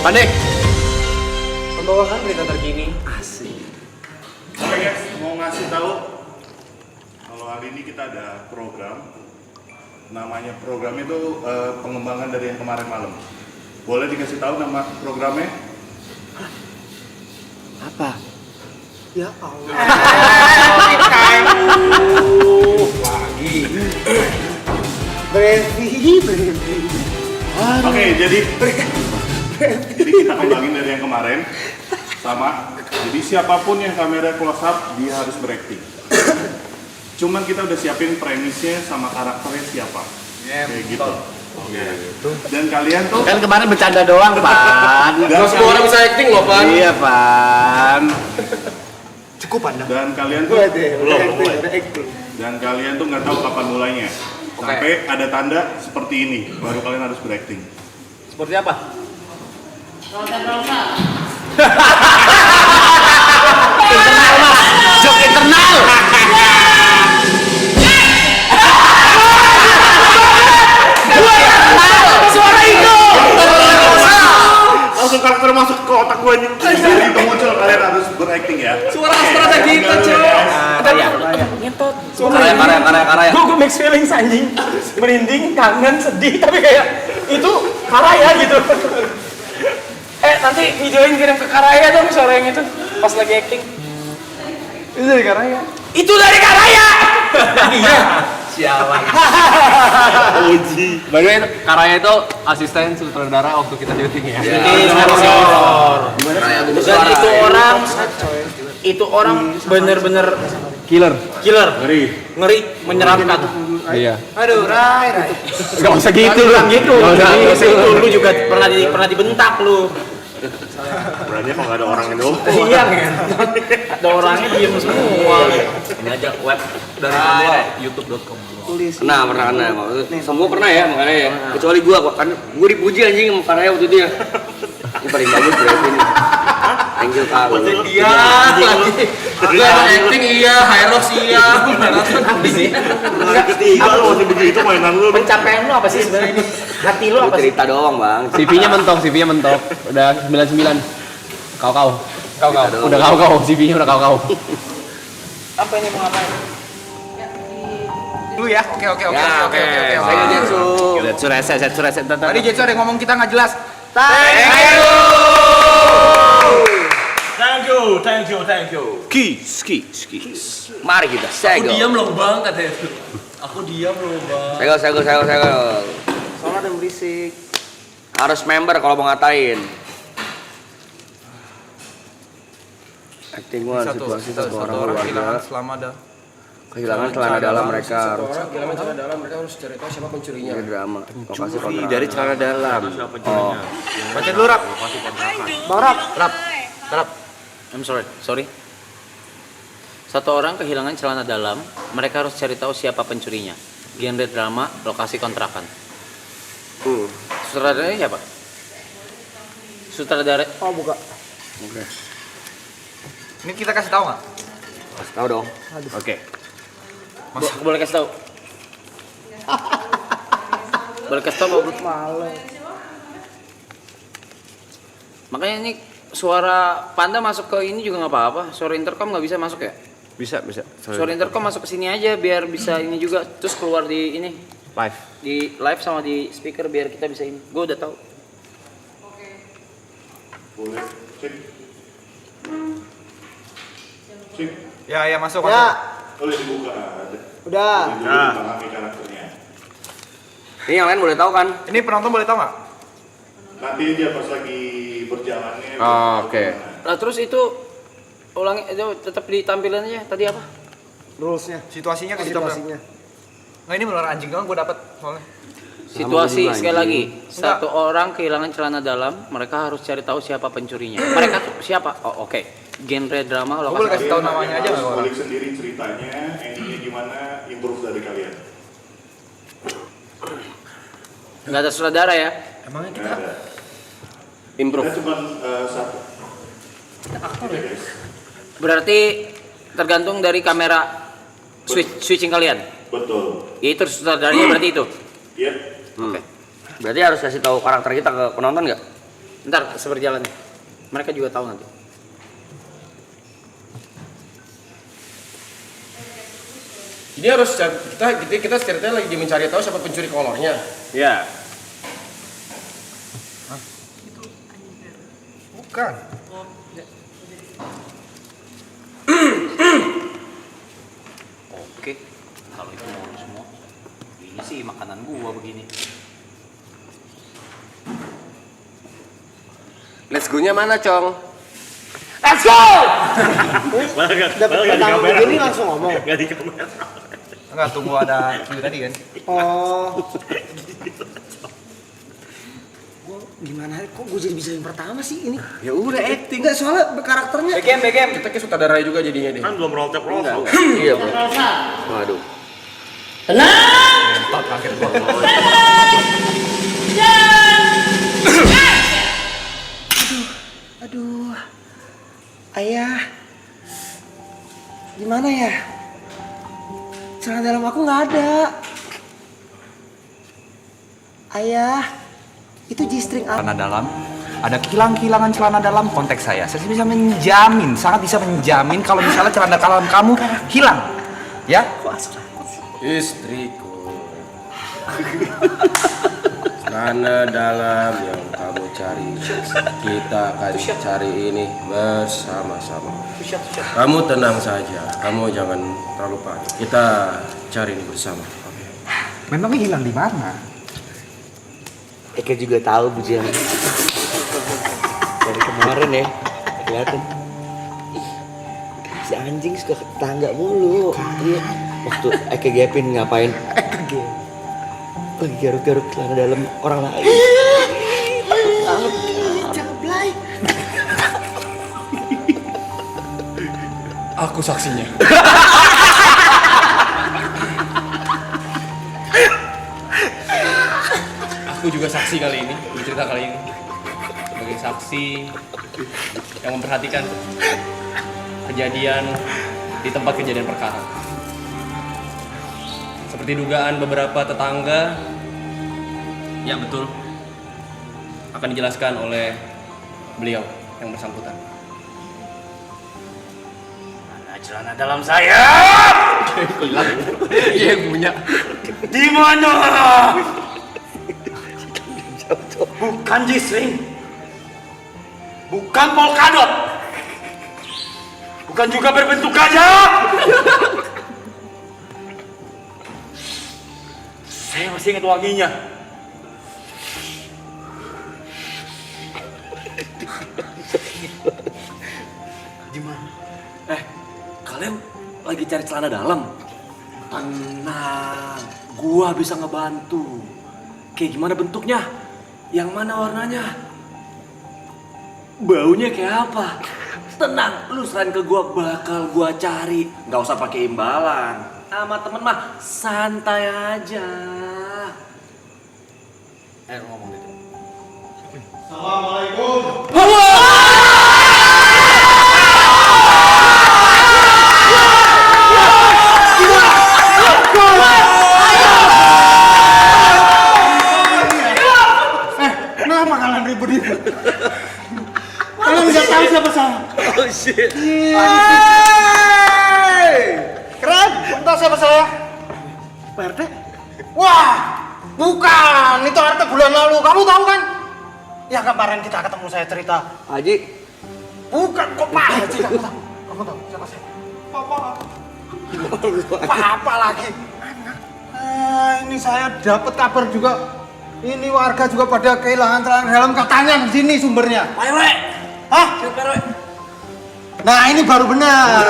Panik. Pembawakan berita terkini. Asik. Oke guys, mau ngasih tahu kalau hari ini kita ada program. Namanya program itu pengembangan dari yang kemarin malam. Boleh dikasih tahu nama programnya? Apa? Ya Allah. Lagi. Berhenti. Oke, jadi kita kembangin dari yang kemarin sama. Jadi siapapun yang kamera close up dia harus berakting. Cuman kita udah siapin premisnya sama karakternya siapa. Kayak gitu. Oke. Dan kalian tuh Kan kemarin bercanda doang, Pan. Dan Semua orang bisa acting loh, Pan. Iya, Pan. Cukup Anda. dan kalian tuh dan kalian tuh nggak tahu kapan mulainya. Sampai ada tanda seperti ini, baru kalian harus berakting. Seperti apa? Internal, Mas. Jok internal. Suara itu. Langsung karakter masuk ke otak gue nih. Jadi itu muncul, kalian harus berakting ya. Suara Astra kita, Cok. Karya. Ngetot. Karya. Gue mix feelings anjing. Merinding, kangen, sedih, tapi kayak itu karaya gitu. Nanti videoin kirim ke Karaya dong suara yang itu pas lagi acting. Itu dari karaya. Itu dari Karaya. Iya. Sialan. Oji. By the way, Karaya itu asisten sutradara waktu kita syuting ya. Dan itu orang bener-bener Killer. ngeri, menyeramkan. Iya. Aduh, Rai. Gak usah gitu lah. Gitu. Lu juga pernah dibentak lu. Berarti kalau nggak ada orang itu. Iya, men. Ada orangnya diem semua. Ini aja web dari kedua youtube.com. Pernah. Semua pernah ya makanya ya. Kecuali gua kok kan gua dipuji anjing sama Karaya waktu itu ya. Ini paling bagus berarti ini. Thank you Kak. Iya, lagi. Lu emang acting iya, Hyrox iya, maraton habis ya. Ketiga lu masih begitu mainan lu. Pencapaian lu apa sih sebenarnya ini? Hati lu apa sih? Cerita doang, Bang. CV-nya mentok. Udah 99. Kau. Udah kau. CV-nya udah kau. Apa ini mau ngapain? Dulu ya. Oke. Saya Jetsu. Set. Tadi Jetsu ada yang ngomong kita nggak jelas. Thank you. Skis. Mari kita segel. loh bang katanya. Aku diam loh bang. Segel. Soalnya ada yang berisik. Harus member kalau mau ngatain. Acting gua situasi satu orang keluarga kehilangan celana dalam mereka harus Mereka harus cari tahu siapa pencurinya. ini drama lokasi kontrakan. Dari celana dalam. Oh, Baca dulu, Rap. Bang Rap. I'm sorry. Satu orang kehilangan celana dalam, mereka harus cari tahu siapa pencurinya. Genre drama, lokasi kontrakan. Sutradaranya siapa? Sutradara. Oh, buka. oke. Ini kita kasih tahu nggak? Kasih tahu dong. Oke. Boleh kasih tahu? Boleh kasih tahu, Bro? Makanya ini suara Panda masuk ke ini juga nggak apa-apa. Suara intercom nggak bisa masuk ya? Bisa. Suara intercom masuk ke sini aja biar bisa ini juga terus keluar di ini Live. di live sama di speaker biar kita bisa ini. Gue udah tahu. Boleh. Cek. Ya, masuk. Boleh dibuka ada. Udah. Memahami karakternya. Ini yang lain boleh tahu kan? Ini penonton boleh tahu nggak? Nanti dia pas lagi berjalannya. Oke. Nah terus itu ulangi itu tetap ditampilin aja tadi apa? Rulesnya. Situasinya kasih tahu. Nggak, ini benar anjing doang gue dapat soalnya. Situasi juga, sekali lagi anjing. satu orang kehilangan celana dalam, mereka harus cari tahu siapa pencurinya. Mereka tuh siapa? Oh oke. Genre drama Gue boleh lokasi. kasih tahu namanya aja nggak orang? Kulik sendiri ceritanya, endingnya gimana, improve dari kalian. Nggak ada sutradara ya? Emangnya Nggak ada. Improve. Kita cuma satu. Kita guys. Berarti tergantung dari kamera switching kalian. Betul. Ya itu sutradaranya berarti itu. Iya. Oke. Berarti harus kasih tahu karakter kita ke penonton nggak? Ntar seberjalan. Mereka juga tahu nanti. Jadi harus kita ceritanya lagi mencari tahu siapa pencuri kolornya. Ya. Bukan. Oke. Kalau itu mau semua. Ini sih makanan gua begini. Let's go-nya mana, Cong? Let's go! Dapat pertama begini langsung ngomong. Enggak, tunggu ada cue tadi kan. Oh. Gimana? Kok gue jadi bisa yang pertama sih ini? Ya udah acting. Enggak, soalnya karakternya. BGM. Kita kayak sutradara juga jadinya deh. Kan belum roll-roll. Iya bro. Waduh. Top kaget gua. Aduh. Ayah. Gimana ya? Celana dalam aku nggak ada. Ayah. Itu G-string apa? Celana dalam, ada kilangan celana dalam konteks saya bisa menjamin, sangat bisa menjamin kalau misalnya celana dalam kamu hilang, ya? Istriku. Celana dalam yang kamu cari, kita akan cari ini bersama-sama. Kamu tenang saja, kamu jangan terlalu panik. Kita cari ini bersama. Memangnya hilang di mana? Eka juga tahu bujian. Dari kemarin ya, kelihatan. Si anjing suka ke tetangga mulu. Iya. Waktu Eka gapin ngapain? Lagi garuk-garuk celana dalam orang lain. Cablay. Aku saksinya. Aku juga saksi kali ini, bercerita kali ini sebagai saksi yang memperhatikan kejadian di tempat kejadian perkara. Seperti dugaan beberapa tetangga, ya betul, akan dijelaskan oleh beliau yang bersangkutan. Mana celana dalam saya? Iya punya. Di mana? Bukan G-string. Bukan polkadot. Bukan juga berbentuk gajah. Saya masih ingat wanginya. Gimana? Kalian lagi cari celana dalam? Tenang, gua bisa ngebantu. Kayak gimana bentuknya? Yang mana warnanya? Baunya kayak apa? Tenang, lu serain ke gua, bakal gua cari. Nggak usah pakai imbalan. Sama temen mah santai aja. Ngomong gitu. Kenapa kalian ribut-ribut? Kalian nggak tahu siapa saya? Oh shit. Keren, entah siapa saya? Pak RT? Wah, bukan. Itu RT bulan lalu. Kamu tahu kan? Ya kemarin kita ketemu saya cerita. Haji, Bukan kok Pak Haji. Kamu tahu siapa saya? Papa lagi. Ini saya dapat kabar juga. Ini warga juga pada kehilangan celana dalam, katanya di sini sumbernya. Pak RW. Hah? Siapa RW? Nah ini baru benar.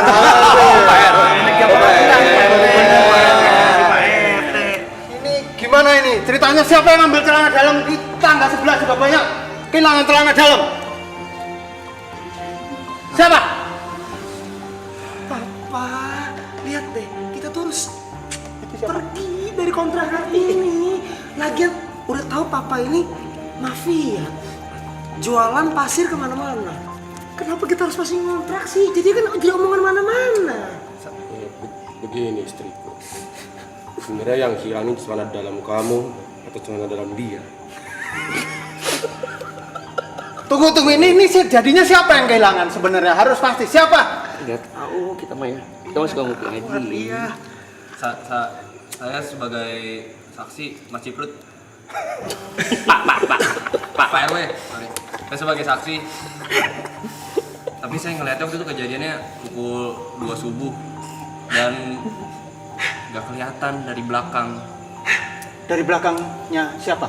Ini gimana ini? Ceritanya siapa yang ngambil celana dalam? Di tangga sebelah juga banyak kehilangan celana dalam. Siapa? Papa, lihat deh, kita terus pergi dari kontrakan ini. Lagian udah tahu Papa ini mafia, jualan pasir kemana-mana. Kenapa kita harus masih ngontrak sih? Jadi kan jadi omongan mana-mana. Begini istriku, sebenarnya yang hilangin celana dalam kamu atau celana dalam dia? Tunggu ini jadinya siapa yang kehilangan sebenarnya? Harus pasti siapa? Nggak tahu kita mah ya. Kita mah suka ngopi aja. Iya. Saya sebagai saksi Mas Ciprut. Pak RW, sorry. Saya sebagai saksi. Tapi saya ngeliatnya waktu itu kejadiannya pukul 2 subuh dan nggak kelihatan dari belakang. Dari belakangnya siapa?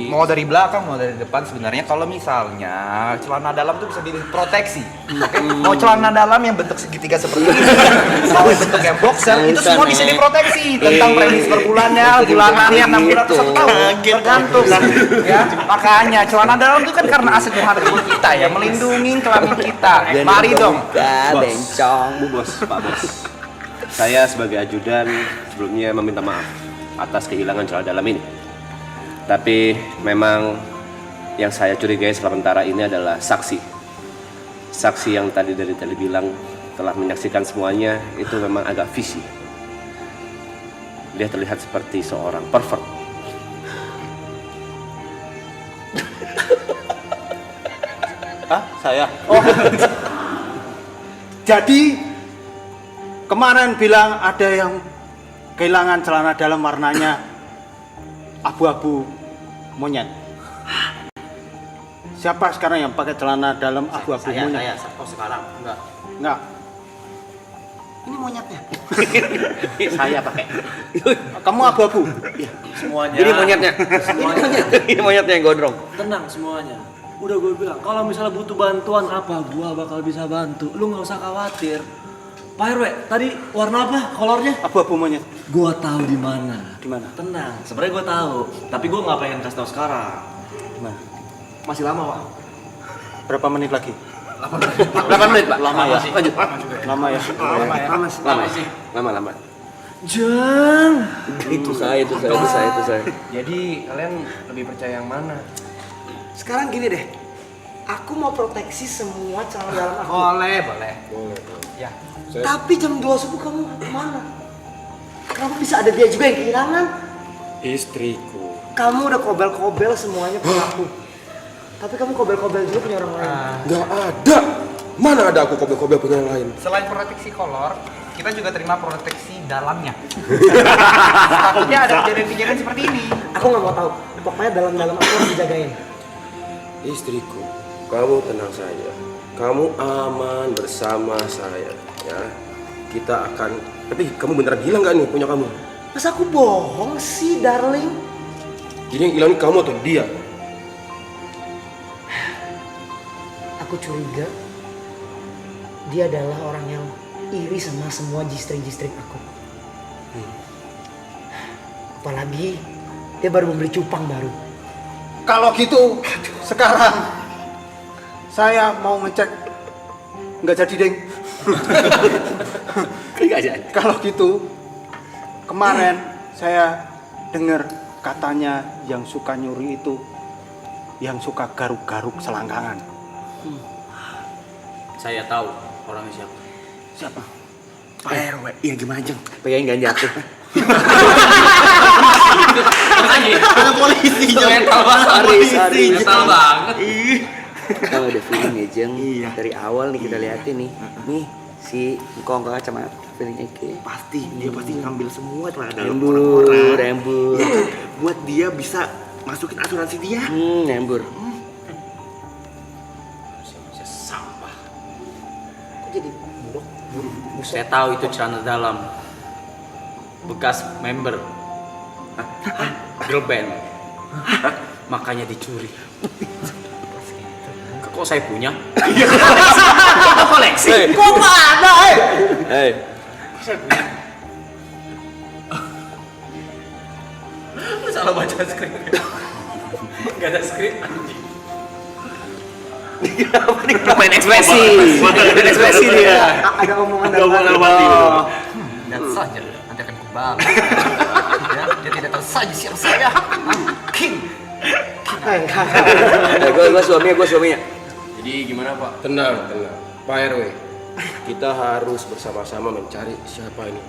Mau dari belakang, mau dari depan, sebenarnya kalau misalnya celana dalam tuh bisa diproteksi. Oke? Mau celana dalam yang bentuk segitiga seperti ini, mau bentuk yang boxer, itu semua bisa diproteksi tentang premis per bulannya, bulanannya, 6 bulan atau 1 tahun, tergantung. Ya, makanya celana dalam itu kan karena aset berharga kita ya, melindungi kelamin kita. Mari dong. Bencong. Pak Bos. Saya sebagai ajudan sebelumnya meminta maaf atas kehilangan celana dalam ini. Tapi memang yang saya curigai sementara ini adalah saksi. Saksi yang tadi bilang telah menyaksikan semuanya itu memang agak visi. Dia terlihat seperti seorang pervert. Hah? Saya? Oh. Jadi kemarin bilang ada yang kehilangan celana dalam warnanya abu-abu monyet. Siapa sekarang yang pakai celana dalam abu-abu monyet? Saya. Oh sekarang? Enggak. Ini monyetnya. Saya pakai. Kamu abu-abu? Iya, semuanya. Ini monyetnya. Ini monyetnya yang gondrong. Tenang semuanya. Udah gue bilang, kalau misalnya butuh bantuan apa, gua bakal bisa bantu. Lu nggak usah khawatir. Pak RW, tadi warna apa kolornya? Abu-abu monyet. Gua tahu di mana. Di mana? Tenang, sebenarnya gua tahu. Tapi gua nggak pengen kasih tahu sekarang. Gimana? Masih lama, Pak. Berapa menit lagi? 8 menit, Pak. Lama ya? Lanjut. Lama ya? Lama. Jang. Itu saya. Jadi kalian lebih percaya yang mana? Sekarang gini deh. Aku mau proteksi semua celana dalam aku. Boleh. Ya. Tapi jam 2 subuh kamu kemana? Kenapa bisa ada dia juga yang kehilangan? Istriku. Kamu udah kobel-kobel semuanya punya aku. Tapi kamu kobel-kobel juga punya orang lain. Nggak ada. Mana ada aku kobel-kobel punya yang lain? Selain proteksi kolor, kita juga terima proteksi dalamnya. Takutnya ada kejadian-kejadian seperti ini. Aku nggak mau tahu. Pokoknya dalam-dalam aku harus dijagain. Istriku, kamu tenang saja. Kamu aman bersama saya, ya. Kita akan. Tapi kamu beneran hilang nggak nih punya kamu? Masa aku bohong sih, darling? Jadi yang hilang ini kamu atau dia? Aku curiga dia adalah orang yang iri sama semua jistrik-jistrik aku. Apalagi dia baru membeli cupang baru. Kalau gitu, sekarang saya mau ngecek. Nggak jadi, Deng. Kalau gitu, kemarin saya dengar katanya yang suka nyuri itu yang suka garuk-garuk selangkangan. Saya tahu orangnya siapa. Siapa? Pak RW. Iya gimana, Jeng? Pengen gak jatuh. Ada polisi, Mental banget. Mental banget. Kalau ada feeling ya, Jeng. Dari awal nih kita liatin nih. Nih si Ngkong kacamata feeling Eke. Pasti dia pasti ngambil semua celana dalam Rembur. ya, buat dia bisa masukin asuransi dia. Rembur. Kok jadi buruk? Saya tahu itu celana dalam bekas member girl band. Makanya dicuri. Kok saya punya? Koleksi. Kok nggak ada, Hei. Lu salah baca skrip. Gak ada skrip anjing. Main ekspresi. Main ekspresi dia. Ada omongan dalam hati. Dan saja nanti akan kembali. Ya, dia tidak tahu saja siapa saya. King. Gue suaminya. Jadi gimana Pak? Tenang. Pak RW, kita harus bersama-sama mencari siapa ini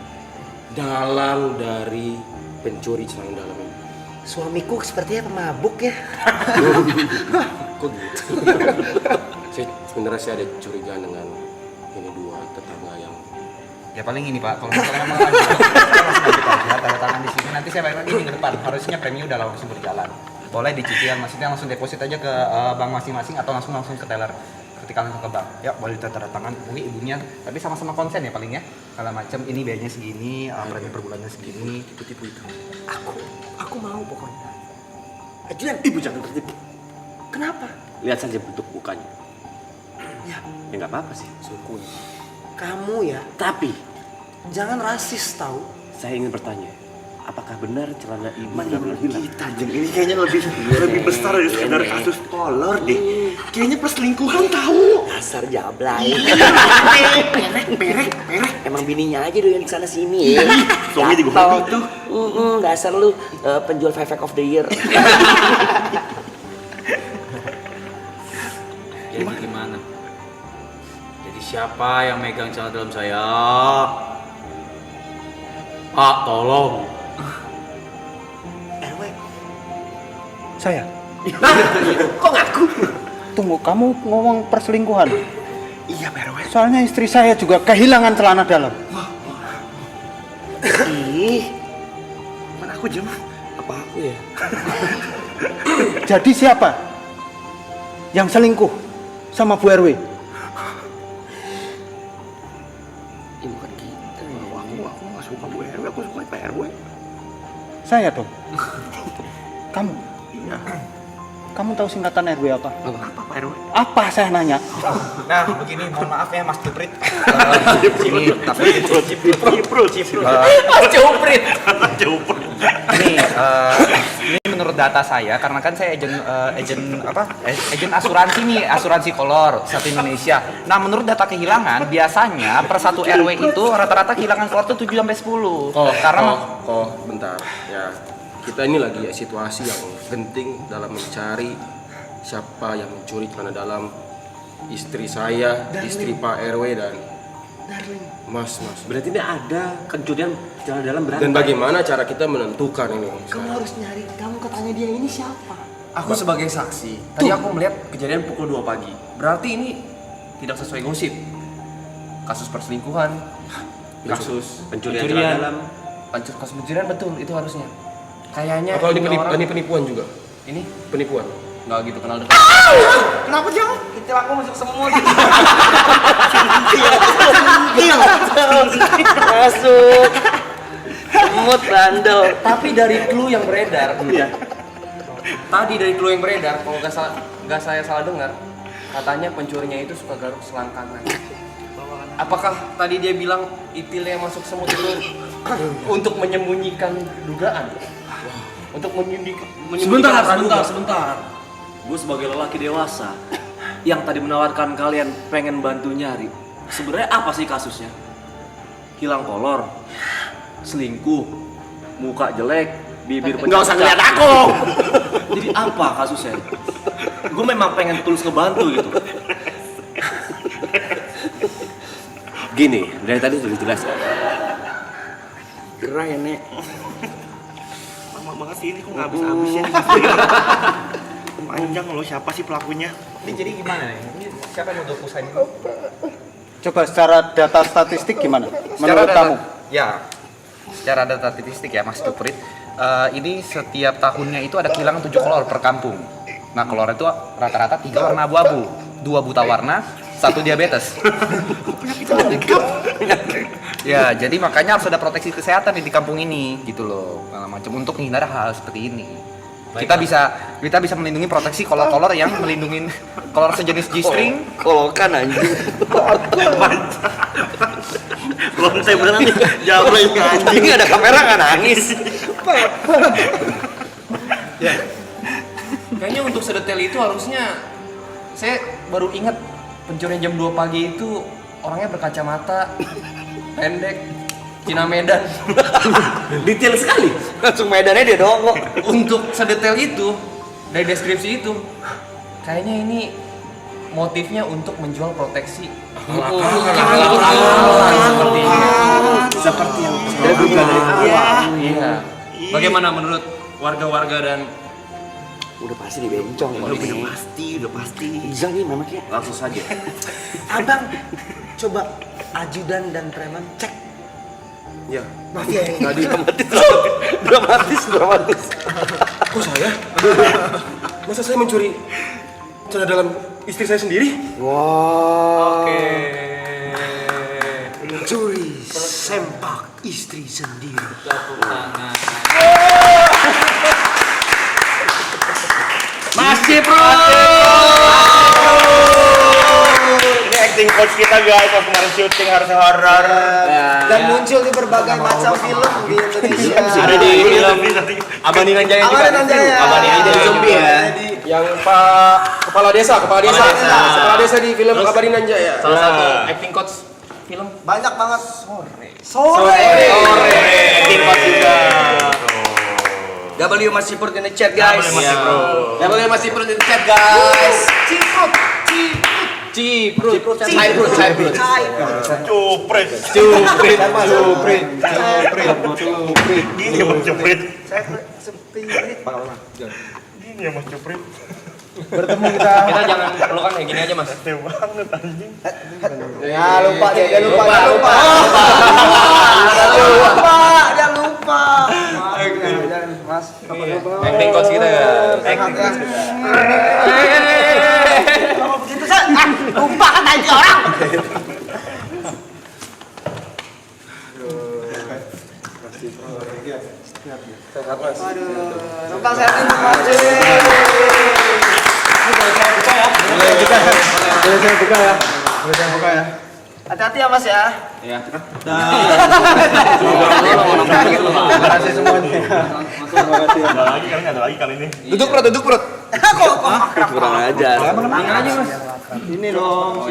dalang dari pencuri celana dalam ini. Suamiku sepertinya pemabuk ya. Kok gitu? Sebenarnya saya ada curigaan dengan ini dua tetangga yang Ya paling ini Pak, kalau misalnya memang lanjut, kita langsung lanjut aja, tanda tangan di sini. Nanti saya balik lagi minggu depan. Harusnya premi udah langsung berjalan. Boleh dicicil, maksudnya langsung deposit aja ke bank masing-masing atau langsung ke teller. Ketika langsung ke bank, ya boleh tanda tangan. Ini ibunya, tapi sama-sama konsen ya paling ya. Kalau macam ini biayanya segini, premi per bulannya segini, tipu-tipu itu. Aku mau pokoknya. Ajuan ibu jangan tertipu. Kenapa? Lihat saja bentuk mukanya. Ya, Ya nggak apa-apa sih, suku. kamu ya, Tapi jangan rasis tahu. saya ingin bertanya, apakah benar celana ibu nggak pernah hilang? Kita jeng ini kayaknya lebih besar dari sekedar kasus kolor deh. Kayaknya perselingkuhan tahu. Dasar jablay. Perek. Emang bininya aja doyan kesana sini ya. Suami juga Gatel. gitu. Dasar lu penjual Five of the Year. Jadi gimana? Jadi siapa yang megang celana dalam saya? Pak, tolong. Saya? Kok ngaku? Tunggu, kamu ngomong perselingkuhan? Iya Pak RW. Soalnya istri saya juga kehilangan celana dalam. Ih, mana aku jam? Apa aku ya? Jadi siapa yang selingkuh sama Bu RW? Ya bukan kita. Aku nggak suka Bu RW, aku suka Pak RW. Saya dong. Kamu? Iya. Kamu tahu singkatan RW apa? Apa Pak RW? Apa saya nanya? Nah, begini, mohon maaf ya Mas Juprit. Sini, tapi ini menurut data saya, karena kan saya agen asuransi nih, asuransi kolor satu Indonesia. Nah, menurut data kehilangan, biasanya per satu RW itu rata-rata kehilangan kolor tuh 7 sampai 10. bentar ya. Kita ini lagi ya situasi yang genting dalam mencari siapa yang mencuri celana dalam istri saya, istri Pak RW dan Mas. Berarti ini ada pencurian celana dalam berantai. Dan bagaimana cara kita menentukan ini? Kamu harus nyari. Kamu katanya dia ini siapa? Aku sebagai saksi, tadi aku melihat kejadian pukul 2 pagi. Berarti ini tidak sesuai gosip. Kasus perselingkuhan, kasus Pencurian celana dalam. kasus pencurian betul itu harusnya. Kayaknya Apalagi ini orang penipuan juga. ini Penipuan. nggak gitu kenal dekat. Kenapa jangan? Itu aku masuk semut. Masuk. Semut bandel. Tapi dari clue yang beredar, tadi dari clue yang beredar, kalau nggak saya salah dengar, katanya pencurinya itu suka garuk selangkangan. Apakah tadi dia bilang itilnya yang masuk semut itu untuk menyembunyikan dugaan? Untuk menyembunyikan Sebentar. Gue sebagai lelaki dewasa yang tadi menawarkan kalian pengen bantu nyari. Sebenarnya apa sih kasusnya? Hilang kolor, selingkuh, muka jelek, bibir pecah. Nggak usah ngeliat aku. Jadi apa kasusnya? Gue memang pengen tulus ngebantu gitu. Gini, dari tadi sudah jelas ya. Gerah ya, Nek. Lama banget sih ini kok nggak habis-habisnya. Panjang loh, siapa sih pelakunya? Ini jadi gimana nih? Ini siapa yang udah usaha ini? Coba secara data statistik gimana? Secara Menurut kamu? Ya, secara data statistik ya Mas Juprit, ini setiap tahunnya itu ada kehilangan 7 kolor per kampung. Nah, kolor itu rata-rata 3 warna abu-abu, 2 buta warna, 1 diabetes. Ya, jadi makanya harus ada proteksi kesehatan di kampung ini, gitu loh. Macam untuk menghindari hal seperti ini. Kita bisa melindungi proteksi kolor-kolor yang melindungi kolor sejenis G-string. Kolokan anjing. Lontai beneran nih, jawab anjing. Ini ada kamera nggak nangis. Ya. Kayaknya untuk sedetail itu harusnya saya baru ingat pencurian jam 2 pagi itu orangnya berkacamata, pendek, Cina Medan. Detail sekali. Langsung medannya dia doang kok. Untuk sedetail itu dari deskripsi itu kayaknya ini motifnya untuk menjual proteksi. Seperti yang saya duga dari awal. Iya. Bagaimana menurut warga-warga dan Udah pasti dibencong ya. Udah pasti. Izang nih memangnya. Langsung saja. Abang, coba ajudan dan preman cek. Ya. Mafia yang Tadi Dramatis. kok saya? Masa saya mencuri celana dalam istri saya sendiri? Oke. mencuri sempak istri sendiri. Mas Cipro. Ini acting coach kita guys, pas kemarin syuting harus horor. Dan muncul di berbagai macam film di Indonesia. Ada di film Abaningan Jaya juga. Abaningan Jaya zombie ya. Yang kepala desa di film Kabarinan Jaya. Salah satu acting coach film. Banyak banget. Sore. Acting coach juga. W Mas Cipro in the chat guys. W Mas Cipro in the chat guys. Ciprut. Cuprit. Gini ya Mas Cuprit. Gini ya Mas Cuprit. Bertemu kita jangan pelukan kayak gini aja Mas. Teo banget anjing. Ya lupa. Mas. Acting coach kita ya. Begitu San. Lupa kan tadi orang. Numpang sehat buka ya. Hati-hati ya Mas ya. Iya. Terima kasih semuanya. Ada lagi kali ini. Duduk perut. Kok akrab? Kurang ajar. Ini dong.